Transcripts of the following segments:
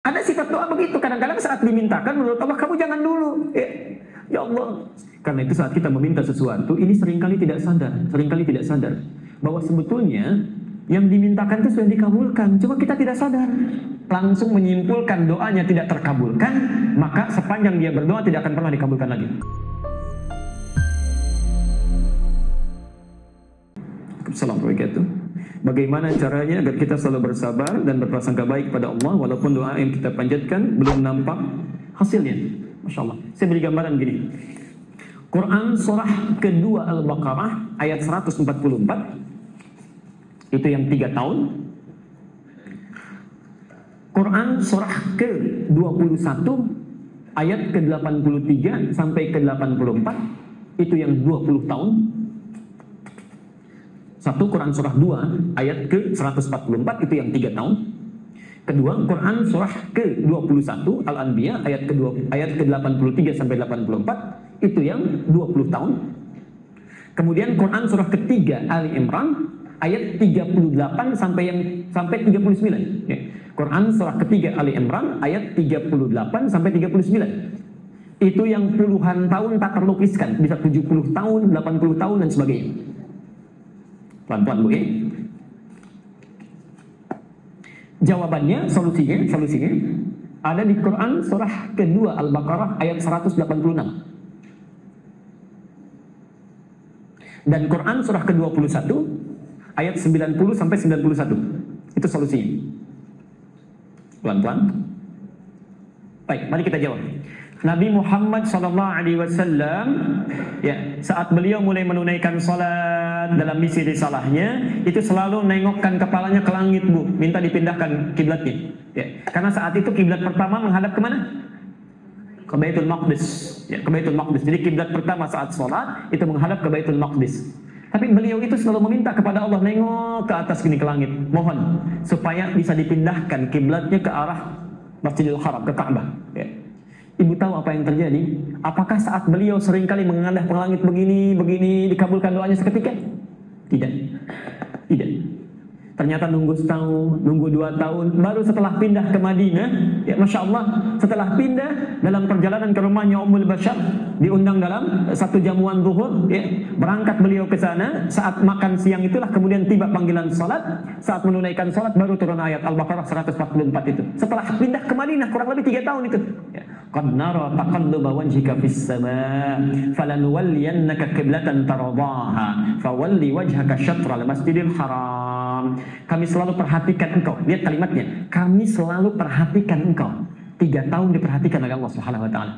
Ada sifat doa begitu. Kadang-kadang saat dimintakan menurut Allah kamu jangan dulu. Ya Allah. Karena itu saat kita meminta sesuatu, ini seringkali tidak sadar bahwa sebetulnya yang dimintakan itu sudah dikabulkan. Cuma kita tidak sadar. Langsung menyimpulkan doanya tidak terkabulkan, maka sepanjang dia berdoa tidak akan pernah dikabulkan lagi. Assalamualaikum. Bagaimana caranya agar kita selalu bersabar dan berprasangka baik pada Allah walaupun doa yang kita panjatkan belum nampak hasilnya? Masya Allah. Saya beri gambaran gini. Quran surah kedua Al-Baqarah ayat 144. Itu yang 3 tahun. Quran surah ke-21 ayat ke-83 sampai ke-84. Itu yang 20 tahun. Satu, Quran surah 2 ayat ke-144, itu yang 3 tahun. Kedua, Quran surah ke-21 Al-Anbiya ayat ke-83 sampai 84, itu yang 20 tahun. Kemudian Quran surah ketiga Ali Imran ayat 38 sampai 39. Quran surah ketiga Ali Imran ayat 38 sampai 39. Itu yang puluhan tahun tak terlukiskan, bisa 70 tahun, 80 tahun dan sebagainya. Pelan-pelan Bu ya. Jawabannya, solusinya ada di Quran surah kedua Al-Baqarah ayat 186. Dan Quran surah ke-21 ayat 90 sampai 91. Itu solusinya. Pelan-pelan. Baik, mari kita jawab. Nabi Muhammad SAW ya, saat beliau mulai menunaikan salat dalam misi risalahnya, itu selalu nengokkan kepalanya ke langit Bu, minta dipindahkan kiblatnya ya. Karena saat itu kiblat pertama menghadap kemana? Ke Baitul Maqdis ya, ke Baitul Maqdis. Jadi kiblat pertama saat salat itu menghadap ke Baitul Maqdis. Tapi beliau itu selalu meminta kepada Allah, nengok ke atas gini, ke langit, mohon supaya bisa dipindahkan kiblatnya ke arah Masjidil Haram, ke Ka'bah ya. Ibu tahu apa yang terjadi? Apakah saat beliau seringkali mengadah ke langit begini dikabulkan doanya seketika? Tidak. Ternyata nunggu setahun, nunggu 2 tahun, baru setelah pindah ke Madinah, ya Masya Allah, setelah pindah dalam perjalanan ke rumahnya Ummul Bashar, diundang dalam satu jamuan zuhur, ya, berangkat beliau ke sana, saat makan siang itulah kemudian tiba panggilan salat, saat menunaikan salat baru turun ayat Al-Baqarah 144 itu. Setelah pindah ke Madinah kurang lebih 3 tahun itu. Ya. Qad nara taqalluba wajhika fis sama' falanuwalliyannaka qiblatan tardaha fawalli wajhaka syatral masjidil haram. Kami selalu perhatikan engkau. Lihat kalimatnya, kami selalu perhatikan engkau. 3 tahun diperhatikan oleh Allah Subhanahu wa taala.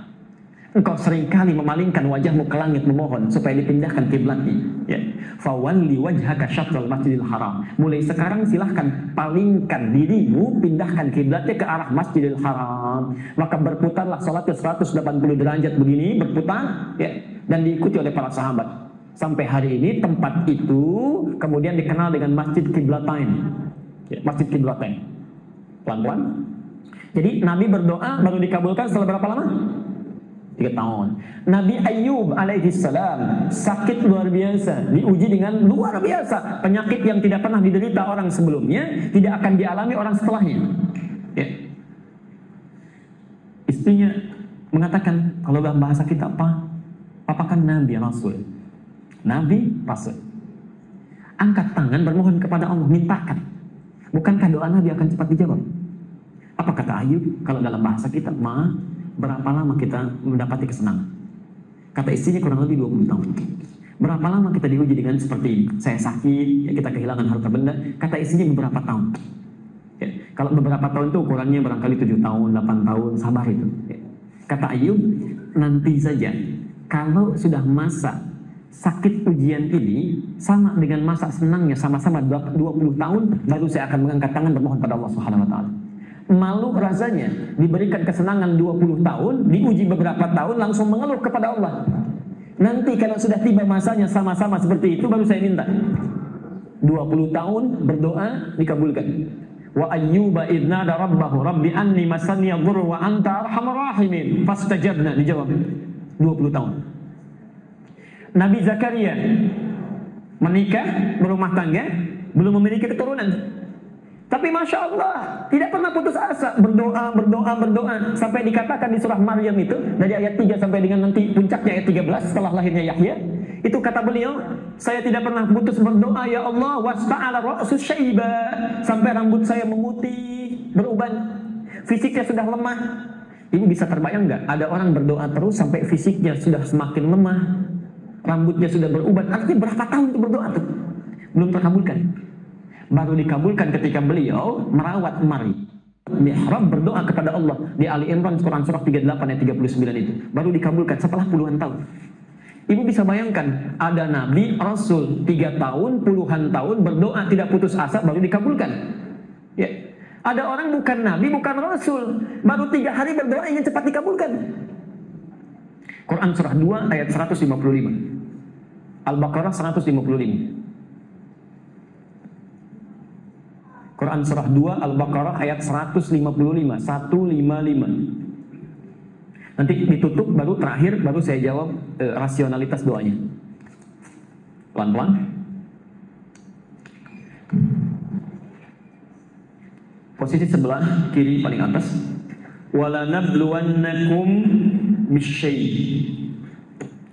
Engkau seringkali memalingkan wajahmu ke langit memohon supaya dipindahkan kiblatnya ya. Fawalli wajhaka syatral masjidil haram. Mulai sekarang silahkan palingkan dirimu, pindahkan kiblatnya ke arah Masjidil Haram. Maka berputarlah salatnya 180 derajat begini, berputar ya, dan diikuti oleh para sahabat. Sampai hari ini tempat itu kemudian dikenal dengan Masjid Qiblatain ya, Masjid Qiblatain. Pelan-pelan. Jadi Nabi berdoa baru dikabulkan setelah berapa lama? 3 tahun. Nabi Ayyub alaihissalam sakit luar biasa, diuji dengan luar biasa, penyakit yang tidak pernah diderita orang sebelumnya, tidak akan dialami orang setelahnya ya. Istrinya mengatakan, kalau dalam bahasa kita apa? Papa kan Nabi Rasul. Nabi Rasul, angkat tangan bermohon kepada Allah, mintakan. Bukankah doa Nabi akan cepat dijawab? Apa kata Ayub? Kalau dalam bahasa kita, berapa lama kita mendapati kesenangan? Kata istrinya kurang lebih 20 tahun. Berapa lama kita diuji dengan seperti ini? Saya sakit, ya kita kehilangan harta benda. Kata istrinya beberapa tahun ya. Kalau beberapa tahun itu ukurannya barangkali 7 tahun, 8 tahun, sabar itu ya. Kata Ayub, nanti saja kalau sudah masa sakit ujian ini sama dengan masa senangnya sama-sama 20 tahun, baru saya akan mengangkat tangan bermohon pada Allah Subhanahu wa taala. Malu rasanya diberikan kesenangan 20 tahun, diuji beberapa tahun, langsung mengeluh kepada Allah. Nanti kalau sudah tiba masanya sama-sama seperti itu, baru saya minta. 20 tahun berdoa dikabulkan. Wa ayyuba idnada rabbahu rabbi anni masaniya dhurru wa anta arhamar rahimin fastajabna, dijawab 20 tahun. Nabi Zakaria menikah, berumah tangga, belum memiliki keturunan. Tapi Masya Allah, tidak pernah putus asa, berdoa, berdoa, berdoa. Sampai dikatakan di surah Maryam itu, dari ayat 3 sampai dengan nanti puncaknya ayat 13 setelah lahirnya Yahya. Itu kata beliau, saya tidak pernah putus berdoa, ya Allah, wasta'ala ra'su syaiba. Sampai rambut saya memutih, beruban. Fisiknya sudah lemah. Ini bisa terbayang nggak? Ada orang berdoa terus sampai fisiknya sudah semakin lemah. Rambutnya sudah beruban. Artinya berapa tahun itu berdoa tuh? Belum terkabulkan. Baru dikabulkan ketika beliau merawat Maryam. Mihrab berdoa kepada Allah di Ali Imran Quran surah 38 ayat 39 itu. Baru dikabulkan setelah puluhan tahun. Ibu bisa bayangkan, ada Nabi, Rasul 3 tahun, puluhan tahun berdoa tidak putus asa baru dikabulkan. Ya. Ada orang bukan Nabi, bukan Rasul, baru 3 hari berdoa ingin cepat dikabulkan. Quran surah 2 ayat 155. Al-Baqarah 155. Quran surah 2 Al-Baqarah ayat 155. Nanti ditutup baru terakhir baru saya jawab rasionalitas doanya. Pelan-pelan. Posisi sebelah kiri paling atas. Wala nabluwannakum bisyai'.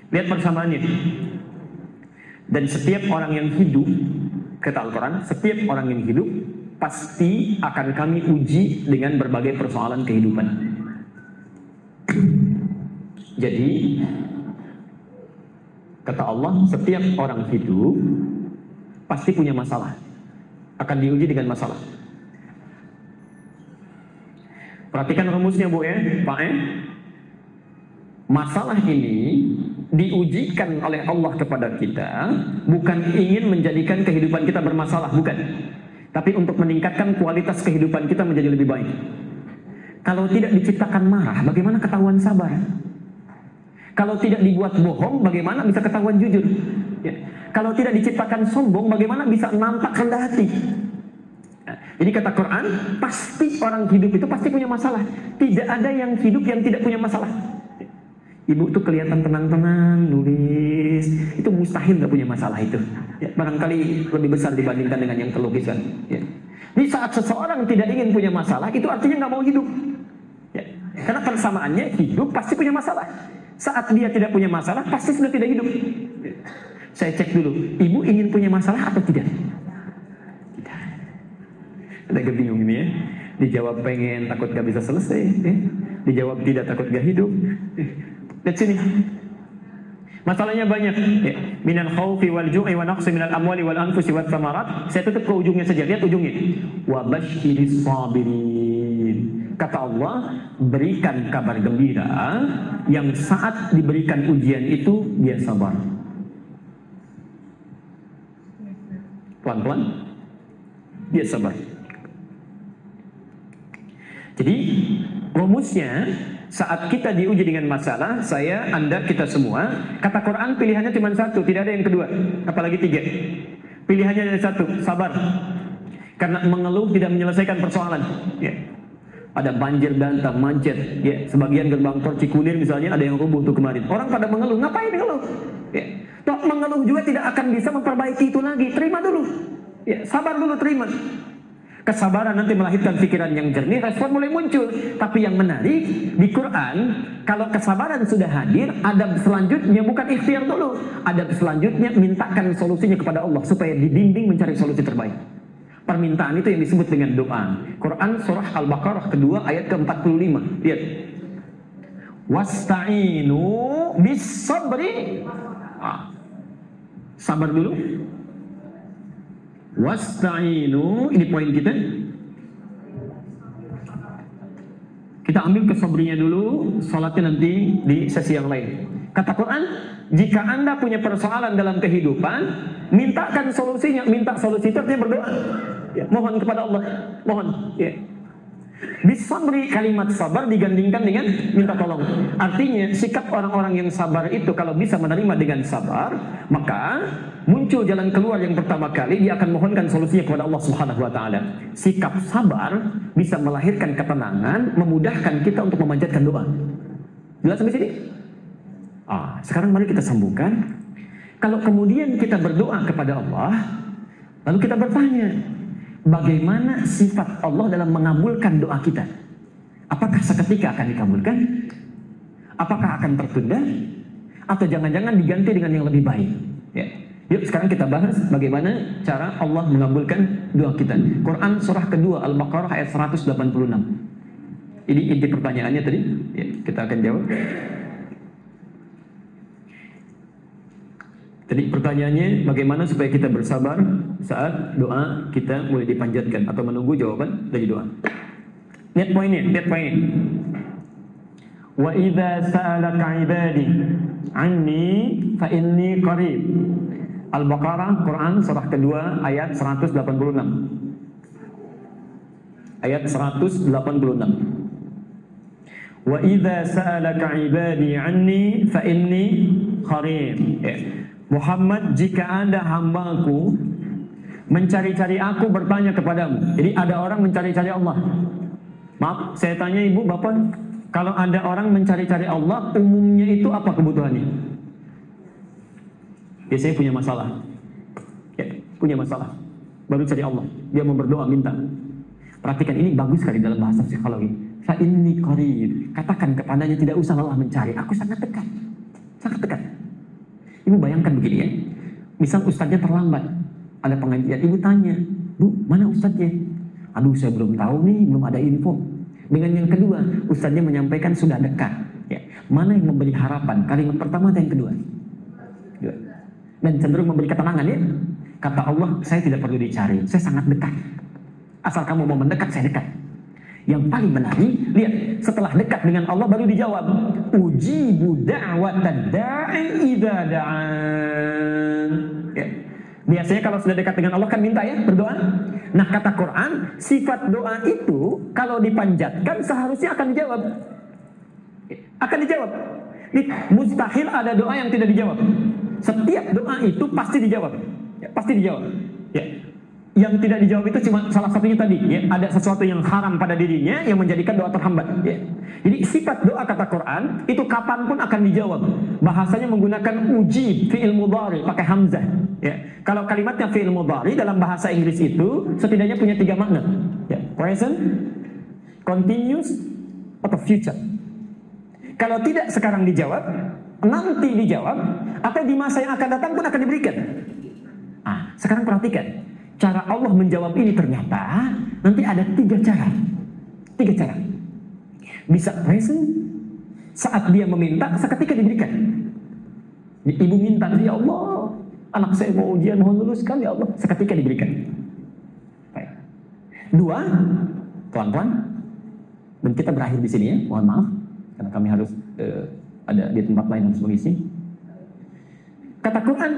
Lihat persamaannya. Dan setiap orang yang hidup, kata Al-Quran, setiap orang yang hidup pasti akan kami uji dengan berbagai persoalan kehidupan. Jadi kata Allah, setiap orang hidup pasti punya masalah, akan diuji dengan masalah. Perhatikan rumusnya Bu ya, Pak ya. Masalah ini diujikan oleh Allah kepada kita bukan ingin menjadikan kehidupan kita bermasalah, bukan. Tapi untuk meningkatkan kualitas kehidupan kita menjadi lebih baik. Kalau tidak diciptakan marah, bagaimana ketahuan sabar? Kalau tidak dibuat bohong, bagaimana bisa ketahuan jujur? Ya. Kalau tidak diciptakan sombong, bagaimana bisa nampak rendah hati? Ya. Jadi kata Quran, pasti orang hidup itu pasti punya masalah. Tidak ada yang hidup yang tidak punya masalah. Ibu tuh kelihatan tenang-tenang, nulis. Itu mustahil gak punya masalah itu. Ya, barangkali lebih besar dibandingkan dengan yang terlukisan. Ya. Di saat seseorang tidak ingin punya masalah, itu artinya gak mau hidup. Ya. Karena persamaannya hidup pasti punya masalah. Saat dia tidak punya masalah, pasti sudah tidak hidup. Ya. Saya cek dulu, ibu ingin punya masalah atau tidak? Tidak. Ada bingung ini ya. Dijawab pengen, takut gak bisa selesai. Ya. Dijawab tidak, takut gak hidup. Lihat sini. Masalahnya banyak. Ya. Minal khawfi wal ju'i wa naqsi minal amwali wal anfusi wat thamarat. Saya tutup ke ujungnya saja. Lihat ujungnya. Wa basyiris sabirin. Kata Allah, berikan kabar gembira yang saat diberikan ujian itu dia sabar. Pelan-pelan dia sabar. Jadi rumusnya, saat kita diuji dengan masalah, saya, Anda, kita semua, kata Quran pilihannya cuma satu, tidak ada yang kedua, apalagi 3. Pilihannya ada satu, sabar. Karena mengeluh tidak menyelesaikan persoalan. Ya. Ada banjir bandang, macet. Ya. Sebagian gerbang tol Cikunir misalnya ada yang rubuh tuh kemarin. Orang pada mengeluh, ngapain mengeluh? Ya. Toh mengeluh juga tidak akan bisa memperbaiki itu lagi. Terima dulu. Ya. Sabar dulu, terima. Kesabaran nanti melahirkan pikiran yang jernih, respon mulai muncul. Tapi yang menarik, di Quran, kalau kesabaran sudah hadir, adab selanjutnya bukan ikhtiar dulu. Adab selanjutnya, mintakan solusinya kepada Allah, supaya dibimbing mencari solusi terbaik. Permintaan itu yang disebut dengan doa. Quran surah Al-Baqarah kedua ayat ke-45. Lihat. Wasta'inu bis sabri. Sabar dulu. Wasta'inu, ini poin kita. Kita ambil kesabrinya dulu, salatnya nanti di sesi yang lain. Kata Quran, jika Anda punya persoalan dalam kehidupan, mintakan solusinya. Minta solusi itu artinya berdoa. Ya, mohon kepada Allah, mohon. Ya. Bisabri, kalimat sabar digandingkan dengan minta tolong. Artinya sikap orang-orang yang sabar itu kalau bisa menerima dengan sabar, maka muncul jalan keluar yang pertama kali, dia akan mohonkan solusinya kepada Allah Subhanahu wa taala. Sikap sabar bisa melahirkan ketenangan, memudahkan kita untuk memanjatkan doa. Jelas sampai sini? Sekarang mari kita sambungkan. Kalau kemudian kita berdoa kepada Allah, lalu kita bertanya, bagaimana sifat Allah dalam mengabulkan doa kita. Apakah seketika akan dikabulkan? Apakah akan tertunda? Atau jangan-jangan diganti dengan yang lebih baik? Ya. Yuk sekarang kita bahas bagaimana cara Allah mengabulkan doa kita. Quran surah kedua Al-Baqarah ayat 186. Ini inti pertanyaannya tadi. Ya, kita akan jawab. Tadi pertanyaannya bagaimana supaya kita bersabar saat doa kita mulai dipanjatkan atau menunggu jawaban dari doa. Lihat poinnya, lihat poinnya. Wa idza sa'alaka 'ibadi 'anni fa inni qarib. Al-Baqarah Quran surah kedua ayat 186. Ayat 186. Wa idza sa'alaka 'ibadi 'anni fa inni qarib. Muhammad, jika ada hambaku mencari-cari aku, bertanya kepadamu. Jadi ada orang mencari-cari Allah. Maaf, saya tanya ibu, bapak, kalau ada orang mencari-cari Allah, umumnya itu apa kebutuhannya? Biasanya punya masalah. Ya, punya masalah. Baru cari Allah. Dia mau berdoa, minta. Perhatikan, ini bagus sekali dalam bahasa psikologi. Fa inni qarib. Katakan kepadanya, tidak usah lelah mencari. Aku sangat dekat. Sangat dekat. Ibu bayangkan begini ya. Misal ustadznya terlambat. Ada pengajian. Ibu tanya, Bu, mana ustadznya? Aduh, saya belum tahu nih, belum ada info. Dengan yang kedua, ustadznya menyampaikan sudah dekat. Ya. Mana yang memberi harapan? Kalimat pertama atau yang kedua? Kedua. Dan cenderung memberi ketenangan ya. Kata Allah, saya tidak perlu dicari, saya sangat dekat. Asal kamu mau mendekat, saya dekat. Yang paling menarik, lihat, setelah dekat dengan Allah baru dijawab. Ujibu da'watad da'i idza da'an. Ya. Biasanya kalau sudah dekat dengan Allah kan minta ya, berdoa. Nah kata Quran, sifat doa itu kalau dipanjatkan seharusnya akan dijawab. Akan dijawab. Mustahil ada doa yang tidak dijawab. Setiap doa itu pasti dijawab. Ya, pasti dijawab. Ya. Yang tidak dijawab itu cuma salah satunya tadi. Ya. Ada sesuatu yang haram pada dirinya yang menjadikan doa terhambat. Ya. Jadi sifat doa kata Quran itu kapanpun akan dijawab. Bahasanya menggunakan ujib fi'il mudhari pakai hamzah. Ya. Kalau kalimatnya fi'il mudhari dalam bahasa Inggris itu setidaknya punya 3 makna. Ya. Present, continuous, atau future. Kalau tidak sekarang dijawab, nanti dijawab, atau di masa yang akan datang pun akan diberikan. Ah, sekarang perhatikan. Cara Allah menjawab ini ternyata nanti ada 3 cara. 3 cara. Bisa present, saat dia meminta, seketika diberikan. Ibu minta, ya Allah, anak saya mau ujian, mohon luluskan, ya Allah, seketika diberikan. Baik. 2, pelan-pelan. Dan kita berakhir di sini ya, mohon maaf, karena kami harus ada di tempat lain harus mengisi. Kata Quran,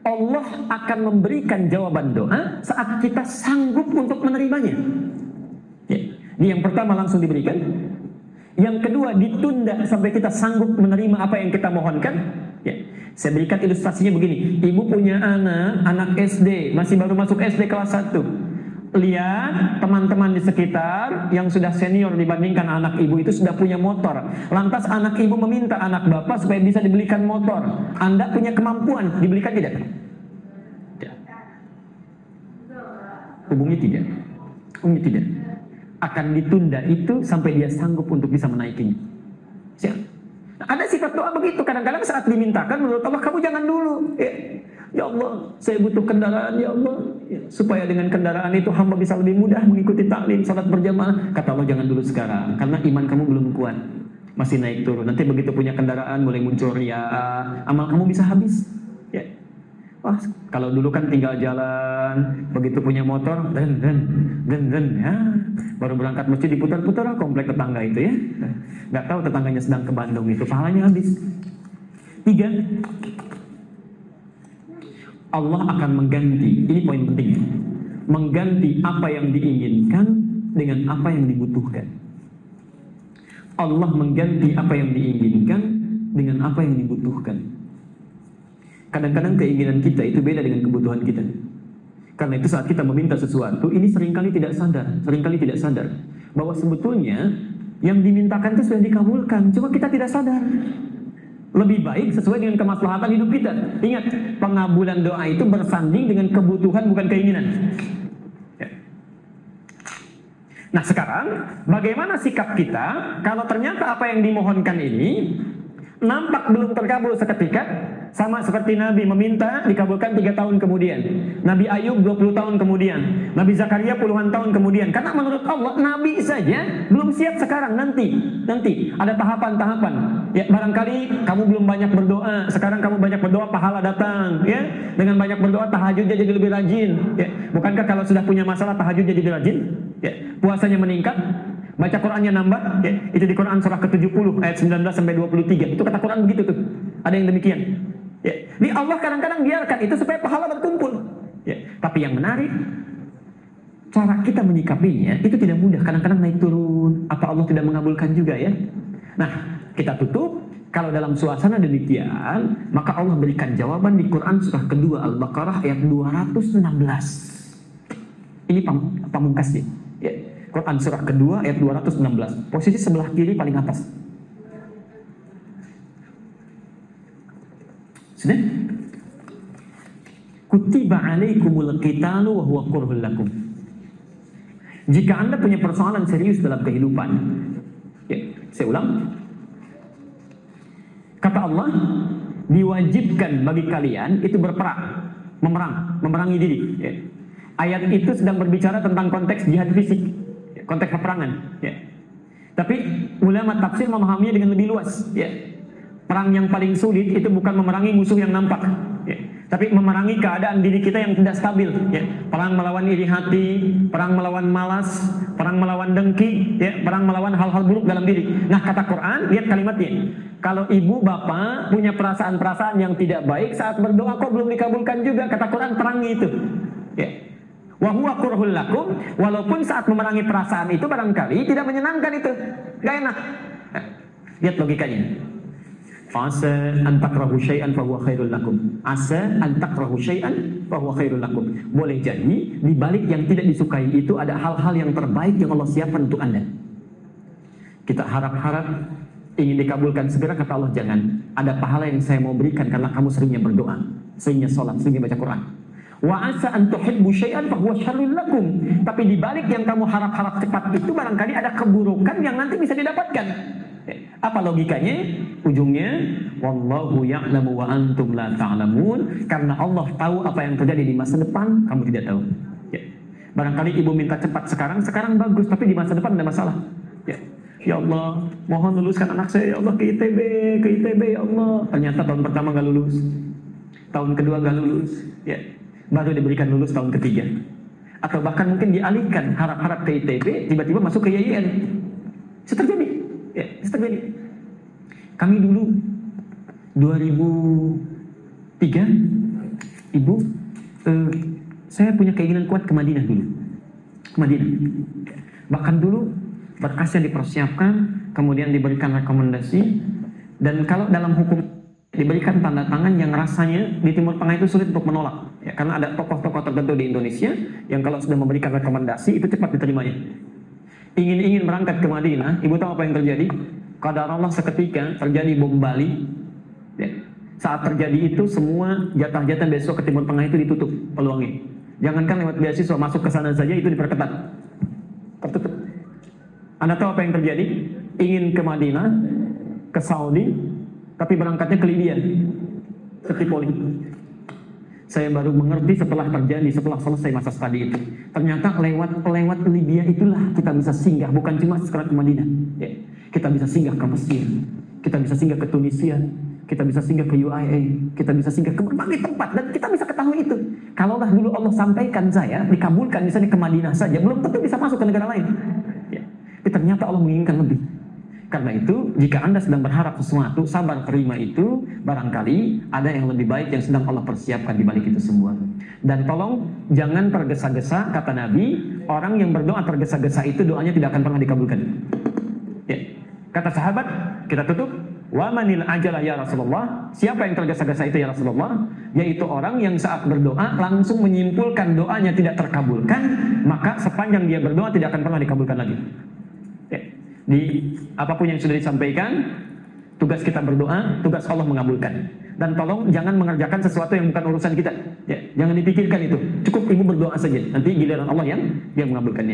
Allah akan memberikan jawaban doa saat kita sanggup untuk menerimanya. Ya. Ini yang pertama langsung diberikan. Yang kedua ditunda sampai kita sanggup menerima apa yang kita mohonkan. Ya. Saya berikan ilustrasinya begini. Ibu punya anak SD, masih baru masuk SD kelas 1. Lihat teman-teman di sekitar yang sudah senior dibandingkan anak ibu itu sudah punya motor. Lantas anak ibu meminta anak bapak supaya bisa dibelikan motor. Anda punya kemampuan, dibelikan tidak? Tidak. Hubungi tidak. Hubungi tidak. Akan ditunda itu sampai dia sanggup untuk bisa menaikinya. Siap. Nah, ada sifat doa begitu. Kadang-kadang saat dimintakan menurut Allah, kamu jangan dulu. Ya Allah, saya butuh kendaraan, ya Allah, ya, supaya dengan kendaraan itu hamba bisa lebih mudah mengikuti taklim, salat berjamaah. Kata Allah, jangan dulu sekarang, karena iman kamu belum kuat, masih naik turun. Nanti begitu punya kendaraan mulai muncul ria, amal kamu bisa habis. Ya. Wah, kalau dulu kan tinggal jalan, begitu punya motor, ya, baru berangkat masjid diputar-putar komplek tetangga itu ya. Nggak tahu tetangganya sedang ke Bandung itu, pahalanya habis. 3. Allah akan mengganti, ini poin pentingnya, mengganti apa yang diinginkan dengan apa yang dibutuhkan. Allah mengganti apa yang diinginkan dengan apa yang dibutuhkan. Kadang-kadang keinginan kita itu beda dengan kebutuhan kita. Karena itu saat kita meminta sesuatu, ini seringkali tidak sadar bahwa sebetulnya yang dimintakan itu sudah dikabulkan, cuma kita tidak sadar. Lebih baik sesuai dengan kemaslahatan hidup kita. Ingat, pengabulan doa itu bersanding dengan kebutuhan bukan keinginan. Ya. Nah sekarang, bagaimana sikap kita kalau ternyata apa yang dimohonkan ini nampak belum terkabul seketika, sama seperti Nabi meminta dikabulkan 3 tahun kemudian, Nabi Ayub 20 tahun kemudian, Nabi Zakaria puluhan tahun kemudian. Karena menurut Allah Nabi saja belum siap sekarang, nanti ada tahapan-tahapan. Ya barangkali kamu belum banyak berdoa, sekarang kamu banyak berdoa pahala datang. Ya dengan banyak berdoa tahajud jadi lebih rajin. Ya bukankah kalau sudah punya masalah tahajud jadi lebih rajin? Ya puasanya meningkat. Baca Qurannya nambah, ya, itu di Quran surah ke-70 ayat 19 sampai 23. Itu kata Quran begitu tuh. Ada yang demikian. Ya. Ini Allah kadang-kadang biarkan itu supaya pahala berkumpul. Ya. Tapi yang menarik, cara kita menyikapinya itu tidak mudah. Kadang-kadang naik turun. Apa Allah tidak mengabulkan juga ya? Nah, kita tutup. Kalau dalam suasana demikian, maka Allah berikan jawaban di Quran surah kedua Al-Baqarah ayat 216. Ini pamungkasnya. Ya. Quran surah kedua ayat 216. Posisi sebelah kiri paling atas. Sudah? Kutiba alaikumul qitalu wa huwa kurhul lakum. Jika Anda punya persoalan serius dalam kehidupan, ya, saya ulang. Kata Allah, diwajibkan bagi kalian itu berperang, memerangi diri. Ya. Ayat itu sedang berbicara tentang konteks jihad fisik. Konteks peperangan, ya. Tapi ulama tafsir memahaminya dengan lebih luas, ya. Perang yang paling sulit itu bukan memerangi musuh yang nampak, ya. Tapi memerangi keadaan diri kita yang tidak stabil, ya. Perang melawan iri hati, perang melawan malas, perang melawan dengki, ya. Perang melawan hal-hal buruk dalam diri. Nah kata Quran, lihat kalimatnya. Kalau ibu bapak punya perasaan-perasaan yang tidak baik saat berdoa kok belum dikabulkan juga, kata Quran perangi itu, ya. Wa huwa kurhul lakum, walaupun saat memerangi perasaan itu barangkali tidak menyenangkan itu, gak enak. Nah, lihat logikanya. Asa an takrahu syai'an fa huwa khairul lakum. Asa an takrahu syai'an fa huwa khairul lakum. Boleh jadi di balik yang tidak disukai itu ada hal-hal yang terbaik yang Allah siapkan untuk Anda. Kita harap-harap ingin dikabulkan segera, kata Allah jangan. Ada pahala yang saya mau berikan karena kamu seringnya berdoa, seringnya sholat, seringnya baca Quran. Wa asa an tuhibbu syai'an fa huwa syarrul lakum. Tapi di balik yang kamu harap-harap cepat itu barangkali ada keburukan yang nanti bisa didapatkan. Apa logikanya? Ujungnya wallahu ya'lamu wa antum la ta'lamun. Karena Allah tahu apa yang terjadi di masa depan, kamu tidak tahu. Ya. Barangkali ibu minta cepat sekarang bagus, tapi di masa depan ada masalah. Ya. Ya Allah, mohon luluskan anak saya ya Allah ke ITB ya Allah. Ternyata tahun pertama nggak lulus, tahun kedua nggak lulus. Ya. Baru diberikan lulus tahun ketiga. Atau bahkan mungkin dialihkan harap-harap ke ITB, tiba-tiba masuk ke YIN. Itu terjadi. Ya, itu terjadi. Kami dulu 2003, Ibu, saya punya keinginan kuat ke Madinah dulu. Ke Madinah. Bahkan dulu berkasnya dipersiapkan, kemudian diberikan rekomendasi, dan kalau dalam hukum diberikan tanda tangan yang rasanya di Timur Tengah itu sulit untuk menolak, ya, karena ada tokoh-tokoh tertentu di Indonesia yang kalau sudah memberikan rekomendasi itu cepat diterimanya. Ingin berangkat ke Madinah, ibu tahu apa yang terjadi? Qadar Allah seketika terjadi bom Bali. Ya. Saat terjadi itu semua jatah-jatah beasiswa ke Timur Tengah itu ditutup peluangnya. Jangankan lewat beasiswa, masuk ke sana saja itu diperketat, tertutup. Anda tahu apa yang terjadi? Ingin ke Madinah, ke Saudi, tapi berangkatnya ke Libya, ke Tripoli. Saya baru mengerti setelah terjadi, setelah selesai masa studi itu. Ternyata lewat Libya itulah kita bisa singgah, bukan cuma sekarang ke Madinah. Ya. Kita bisa singgah ke Mesir, kita bisa singgah ke Tunisia, kita bisa singgah ke UAE, kita bisa singgah ke berbagai tempat, dan kita bisa ketahui itu. Kalaulah dulu Allah sampaikan saya, dikabulkan misalnya ke Madinah saja, belum tentu bisa masuk ke negara lain. Ya. Tapi ternyata Allah menginginkan lebih. Karena itu, jika Anda sedang berharap sesuatu, sabar terima itu, barangkali ada yang lebih baik yang sedang Allah persiapkan di balik itu semua. Dan tolong, jangan tergesa-gesa, kata Nabi, orang yang berdoa tergesa-gesa itu doanya tidak akan pernah dikabulkan. Ya. Kata sahabat, kita tutup, wa manil ajalah ya Rasulullah, siapa yang tergesa-gesa itu ya Rasulullah? Yaitu orang yang saat berdoa langsung menyimpulkan doanya tidak terkabulkan, maka sepanjang dia berdoa tidak akan pernah dikabulkan lagi. Ya. Di apapun yang sudah disampaikan, tugas kita berdoa, tugas Allah mengabulkan. Dan tolong jangan mengerjakan sesuatu yang bukan urusan kita. Ya, jangan dipikirkan itu. Cukup ibu berdoa saja. Nanti giliran Allah yang dia mengabulkannya.